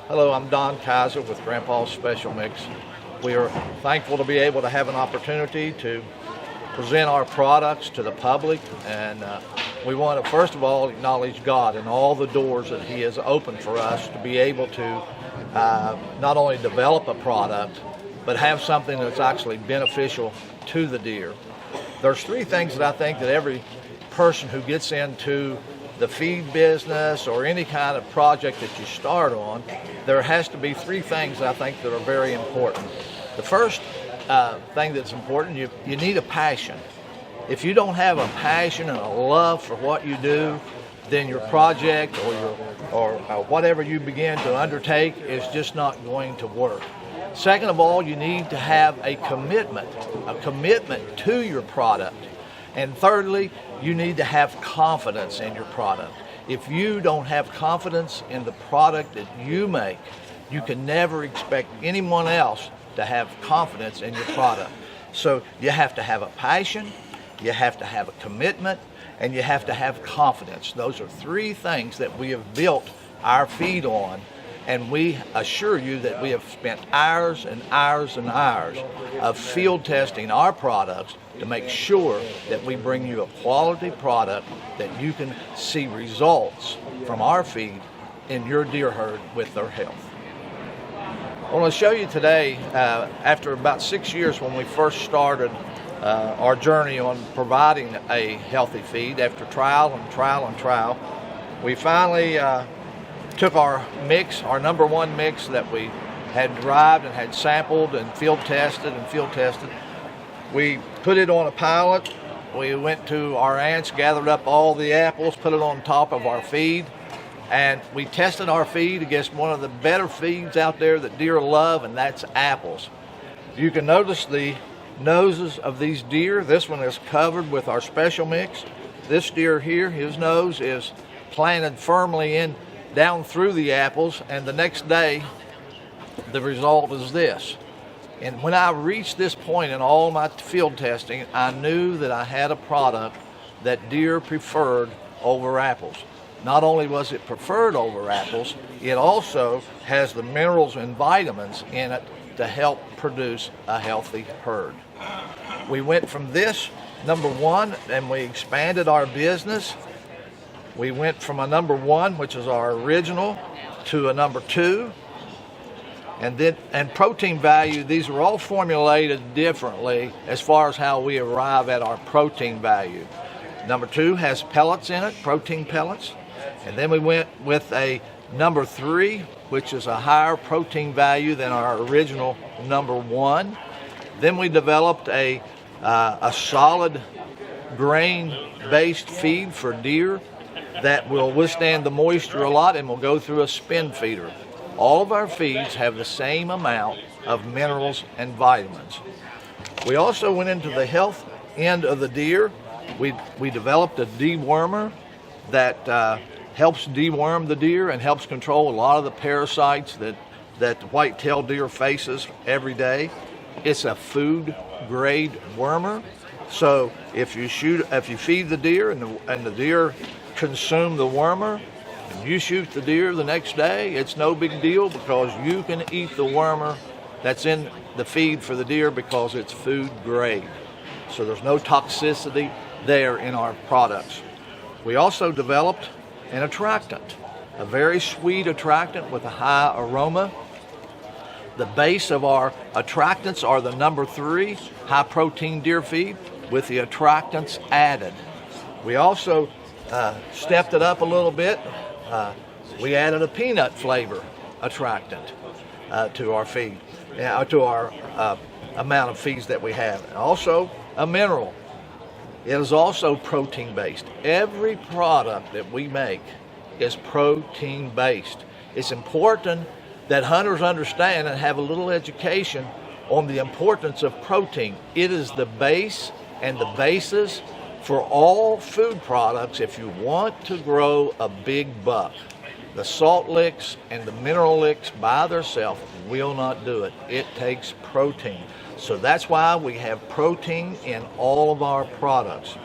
Hello, I'm Don Kiser with Grandpa's Special Mix. We are thankful to be able to have an opportunity to present our products to the public, and we want to first of all acknowledge God and all the doors that He has opened for us to be able to not only develop a product, but have something that's actually beneficial to the deer. There's three things that I think that every person who gets into the feed business or any kind of project that you start on, there has to be three things I think that are very important. The first thing that's important, you need a passion. If you don't have a passion and a love for what you do, then your project or whatever you begin to undertake is just not going to work. Second of all, you need to have a commitment to your product. And thirdly, you need to have confidence in your product. If you don't have confidence in the product that you make, you can never expect anyone else to have confidence in your product. So you have to have a passion, you have to have a commitment, and you have to have confidence. Those are three things that we have built our feed on, and we assure you that we have spent hours and hours and hours of field testing our products to make sure that we bring you a quality product that you can see results from our feed in your deer herd with their health. I want to show you today, after about 6 years when we first started our journey on providing a healthy feed, after trial and trial and trial, we finally took our mix, our number one mix that we had derived and had sampled and field tested. We put it on a pallet. We went to our aunts, gathered up all the apples, put it on top of our feed, and we tested our feed against one of the better feeds out there that deer love, and that's apples. You can notice the noses of these deer. This one is covered with our special mix. This deer here, his nose is planted firmly in down through the apples, and the next day the result is this. And when I reached this point in all my field testing, I knew that I had a product that deer preferred over apples. Not only was it preferred over apples, it also has the minerals and vitamins in it to help produce a healthy herd. We went from this number one and we expanded our business. We went from a number one, which is our original, to a number two. And protein value, these are all formulated differently as far as how we arrive at our protein value. Number two has pellets in it, protein pellets. And then we went with a number three, which is a higher protein value than our original number one. Then we developed a solid grain-based feed for deer that will withstand the moisture a lot and will go through a spin feeder. All of our feeds have the same amount of minerals and vitamins. We also went into the health end of the deer. We developed a dewormer that helps deworm the deer and helps control a lot of the parasites that the white-tailed deer faces every day. It's a food-grade wormer. So if you feed the deer and the deer consume the wormer, you shoot the deer the next day, it's no big deal because you can eat the wormer that's in the feed for the deer because it's food grade. So there's no toxicity there in our products. We also developed an attractant, a very sweet attractant with a high aroma. The base of our attractants are the number three high protein deer feed with the attractants added. We also stepped it up a little bit. We added a peanut flavor attractant to our feed, to our amount of feeds that we have. And also a mineral. It is also protein based. Every product that we make is protein based. It's important that hunters understand and have a little education on the importance of protein. It is the base and the basis for all food products if you want to grow a big buck. The salt licks and the mineral licks by themselves will not do it. It takes protein. So that's why we have protein in all of our products.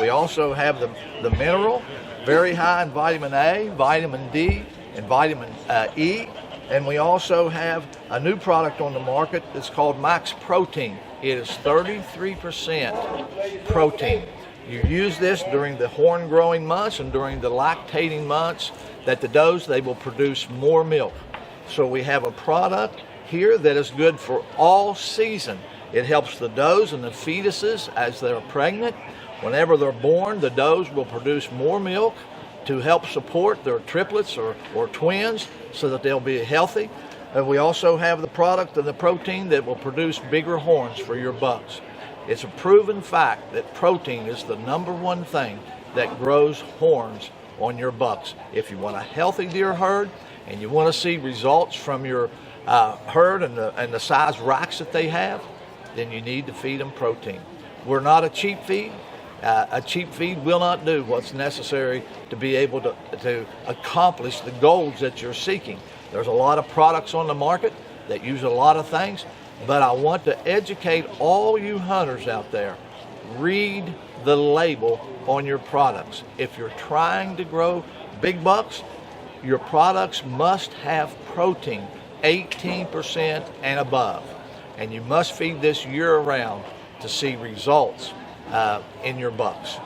We also have the mineral, very high in vitamin A, vitamin D, and vitamin E. And we also have a new product on the market that's called Max Protein. It is 33% protein. You use this during the horn growing months and during the lactating months that the does, they will produce more milk. So we have a product here that is good for all season. It helps the does and the fetuses as they're pregnant. Whenever they're born, the does will produce more milk to help support their triplets or twins so that they'll be healthy. And we also have the product and the protein that will produce bigger horns for your bucks. It's a proven fact that protein is the #1 thing that grows horns on your bucks. If you want a healthy deer herd and you want to see results from your herd and the size racks that they have, then you need to feed them protein. We're not a cheap feed. A cheap feed will not do what's necessary to be able to accomplish the goals that you're seeking. There's a lot of products on the market that use a lot of things, but I want to educate all you hunters out there. Read the label on your products. If you're trying to grow big bucks, your products must have protein, 18% and above. And you must feed this year-round to see results in your bucks.